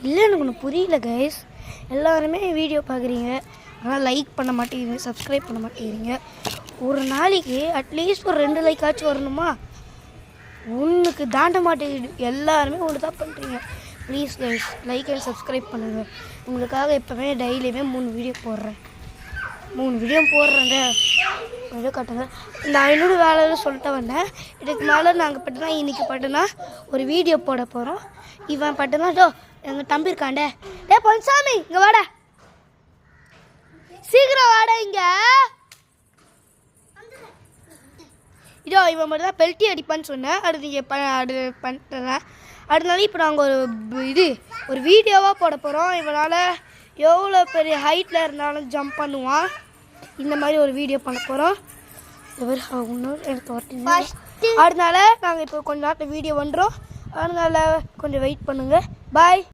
இல்லை எனக்கு ஒன்று புரியல கைஸ். எல்லாருமே வீடியோ பார்க்குறீங்க, ஆனால் லைக் பண்ண மாட்டேங்கிறீங்க, சப்ஸ்கிரைப் பண்ண மாட்டேங்கிறீங்க. ஒரு நாளைக்கு அட்லீஸ்ட் ஒரு 2 லைக் ஆச்சும் வரணுமா? ஒன்றுக்கு தாண்ட மாட்டேங்குது. எல்லாருமே ஒன்று தான் பண்ணுறீங்க. Please guys, like and subscribe பண்ணுங்கள். உங்களுக்காக எப்போவுமே டெய்லியுமே 3 வீடியோ போடுறேன். 3 வீடியோ போடுறேங்க. வீடியோ காட்டுங்க. இந்த 500 வேலையில் சொல்லிட்டு வந்தேன். இதுக்கு மேலே நாங்கள் பட்டுனா இன்றைக்கி பட்டுனா ஒரு வீடியோ போட போகிறோம். இவன் பட்டுனா எங்கள் தம்பி இருக்காண்டே, டே பொன்சாமி இங்கே வாடா, சீக்கிரம் வாடா இங்கே. இவன் மட்டும் தான் பெல்ட்டி அடிப்பான்னு சொன்னேன். அது நீங்கள் பண்ணிட்டேன். அதனால இப்போ நாங்கள் ஒரு வீடியோவாக போட போகிறோம். இவனால் எவ்வளோ பெரிய ஹைட்டில் இருந்தாலும் ஜம்ப் பண்ணுவான். இந்த மாதிரி ஒரு வீடியோ பண்ண போகிறோம். அதனால நாங்கள் இப்போ கொஞ்ச நேரத்தில் வீடியோ பண்ணுறோம். அதனால கொஞ்சம் வெயிட் பண்ணுங்கள். பாய்.